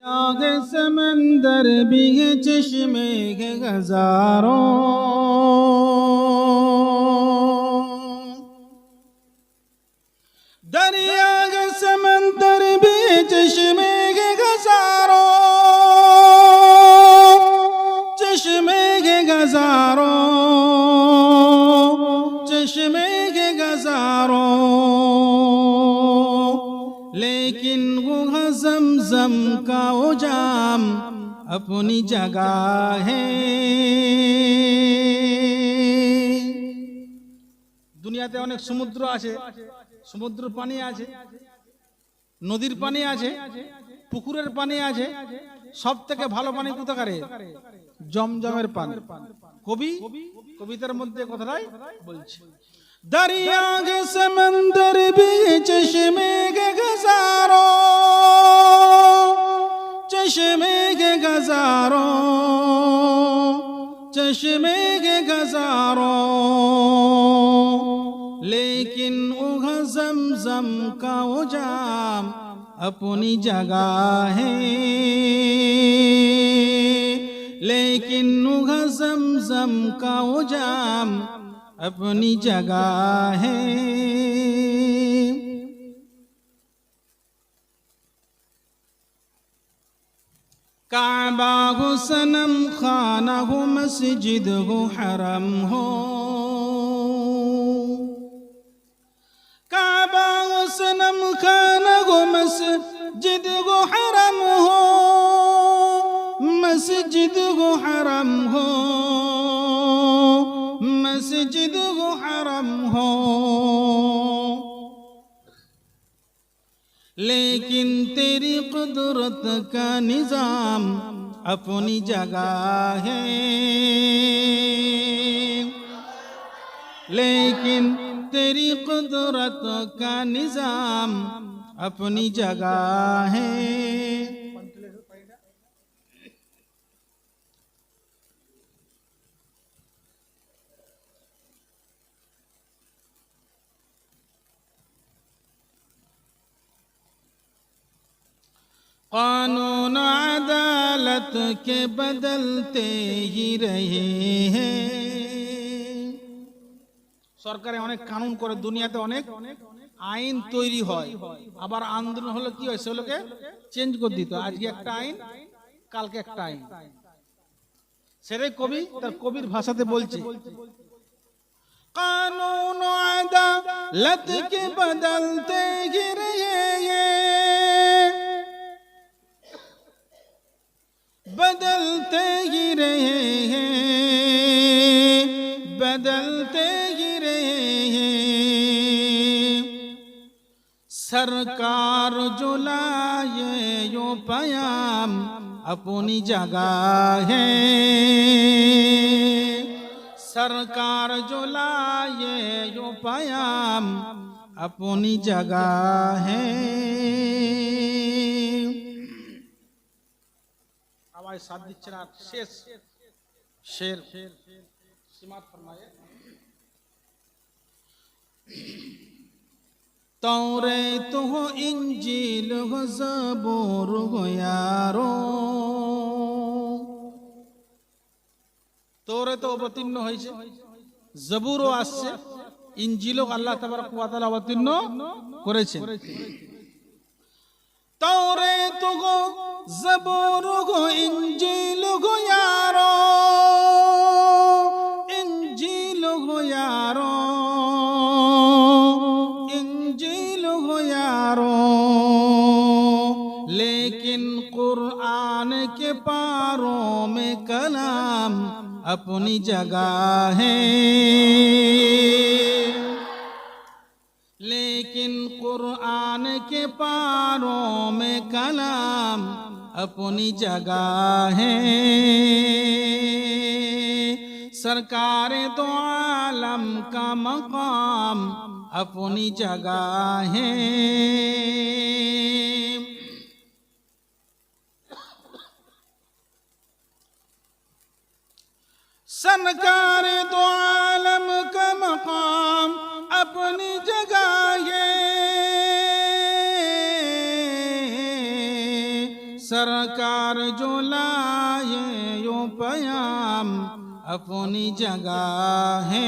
आगे समंदर भी है चश्मे के हजारों, दरिया के समंदर भी है चश्मे के हजारों, चश्मे के हजारों, चश्मे के हजारों, लेकिन वो ज़मज़म का वो जाम अपनी जगह है। দুনিয়াতে অনেক সমুদ্র আছে, সমুদ্র পানি আছে, নদীর পানি আছে, পুকুরের পানি আছে, সব থেকে ভালো পানি কোথাকার? জমজমের পানি। কবি কবিতার মধ্যে কথাটাই বলছে, दरिया के समंदर भी चश्मे के हजारों, चश्मे के हजारों, चश्मे के हजारों, लेकिन वो ज़मज़म का वो जाम अपनी जगह है, लेकिन वो ज़मज़म का वो जाम अपनी जगह है। काबा हो सनम खाना हो मस्जिद हो हरम हो, काबा हो सनम खाना हो मस्जिद हो हरम हो, मस्जिद हो हरम हो, मस्जिद वो हरम हो, लेकिन तेरी कुदरत का निजाम अपनी जगह है, लेकिन तेरी कुदरत का निजाम अपनी जगह है। कानून अदालत के बदलते ही रहे हैं, সরকারে অনেক কানুন করে, দুনিয়াতে অনেক আইন তৈরি হয়, আবার আন্দোলন হলে কি হয় সেগুলোকে চেঞ্জ করে দিত, আজকে একটা আইন কালকে একটা আইন। সেটাই কবি তার কবির ভাষাতে বলছে, कानून अदालत के बदलते ही रहे हैं, बदलते ही रहे हैं, बदलते ही रहे हैं, सरकार जो लाए यो पयाम अपनी जगह है, सरकार जो लाए यो पयाम अपनी जगह है। आवाज साथ दीजिए ना, शेर शेर समाप्त फरमाए। तौरात हो इंजील हो ज़बूर हो यारो, तौरात অবতীর্ণ হয়েছে, জবুরও আসছে, ইনজিলও আল্লাহ তাবারক ওয়া তাআলা অবতীর্ণ করেছেন। तौरात हो ज़बूर हो इंजील हो यारो, इंजील हो यारो, इंजील हो यारो, लेकिन कुरान के पारों में कलाम अपनी जगह है, लेकिन कुरान के पारों में कलाम अपनी जगह है, सरकार तो आलम का मकाम अपनी जगह है। सरकार तो आलम का मकाम अपनी जगह है, सरकार जो लाए यो पयाम अपनी जगह है।